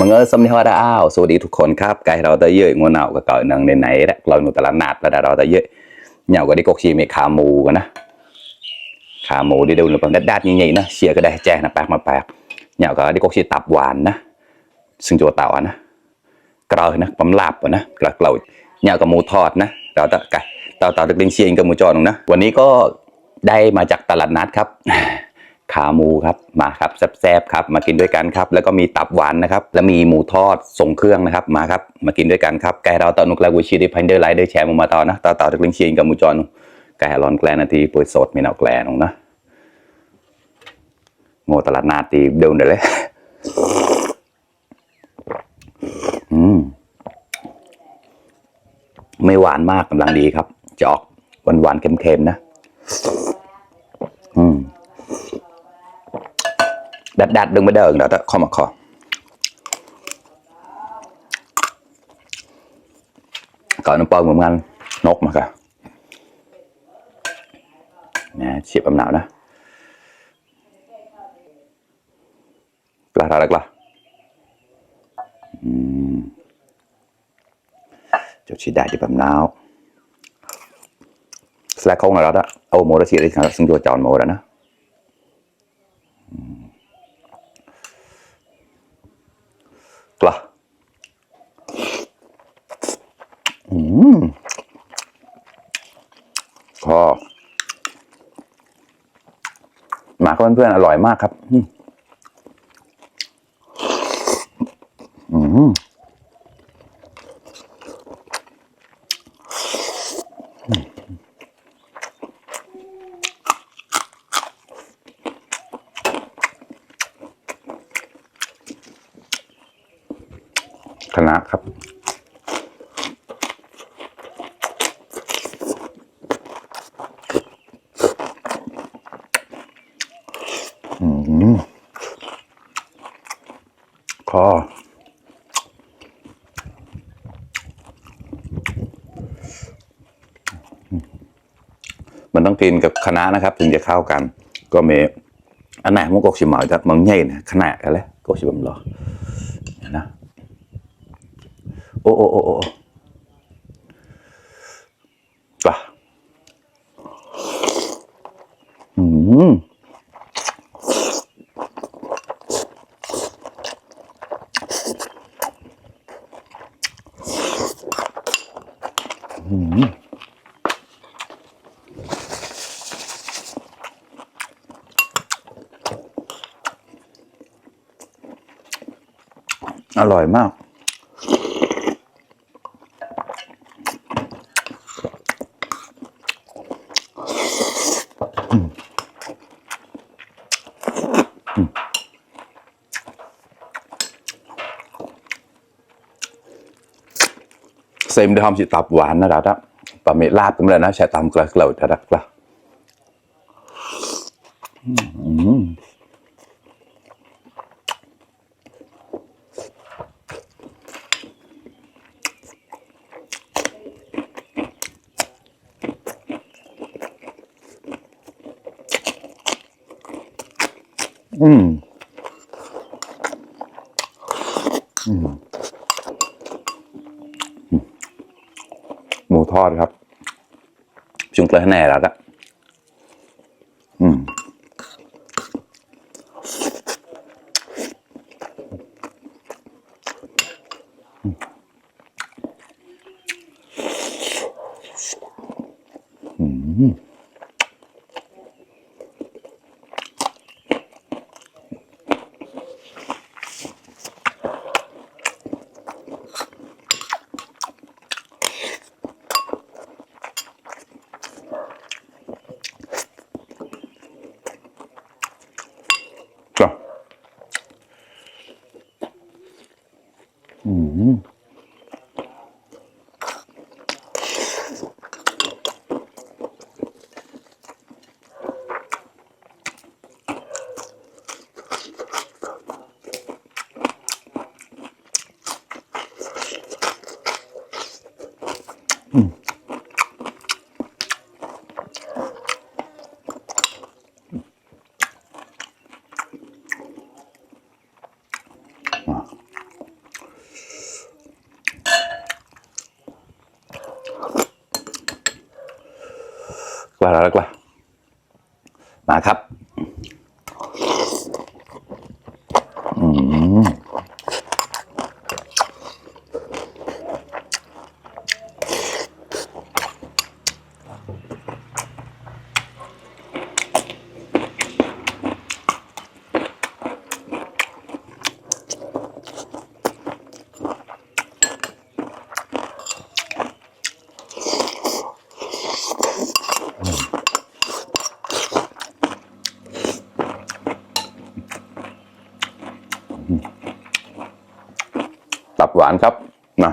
มังเออสมนิฮวาดาอ้าวสวัสดีทุกคนครับไกเราตะเยอะงัวเหนาก็เก่าหนังในไหนและเราหนูตลาดนัดแล้วเราตะเยอะเหนาก็ได้กกชีเมขาหมูกันนะขาหมูได้ดูหรือเปล่าดัดๆใหญ่ๆนะเชียร์ก็ได้แจ้งนะแปลกมาแปลกเหนาก็ได้กกชีตับหวานนะซึ่งโจเต่านะกรอยนะปั๊มลาบนะกระเกลาเหนากับหมูทอดนะเราตะไก่เต่าเด็กๆเชียร์กับหมูจอนะวันนี้ก็ได้มาจากตลาดนัดครับขาหมูครับมาครับแซ่บๆครับมากินด้วยกันครับแล้วก็มีตับหวานนะครับแล้วมีหมูทอดส่งเครื่องนะครับมาครับมากินด้วยกันครับไก่เราตอนุกลากุชีดิพันเดอร์ไลด์ได้แชร์มาต่อนะต่อถึงลิงชีนกับมูจอนไก่ร้อนแกลนาทีป่วยสดมีหนาวแกลนงนะโง่ตลาดนาตีเดินเลยไม่หวานมากกำลังดีครับจะออกหวานๆเค็มๆนะดัดดึงไม่ได้เดี๋ยวจะข้อมาคอก่อนน้ำปลาเหมือนกันนกมาค่ะเนี่ยเฉียบอำหนาวนะกล้าอะไรกล้าเจ้าชีได้ที่แบบหนาวสแลกคงแล้วนะเอาโมระชีได้ซึ่งตัวจอนโมแล้วนะกล้าก็มากับเพื่อนๆอร่อยมากครับคณะครับคอมันต้องกินกับคณะนะครับถึงจะเข้ากันก็มีอันไหนมันก็ชิมหมอยจากมังใหญ่นะขนาดกันเลยก็ชิมหรอนะโอ้ป่ะอร่อยมากเซมได้ทำสิตับหวานนะดาดะปลาเมลาบกันเลยนะใช้ตามกระเกลาดาดะกระหมูทอดครับชุงเกลือแน่แล้วละ แล้วล่ะมาครับตับหวานครับนะ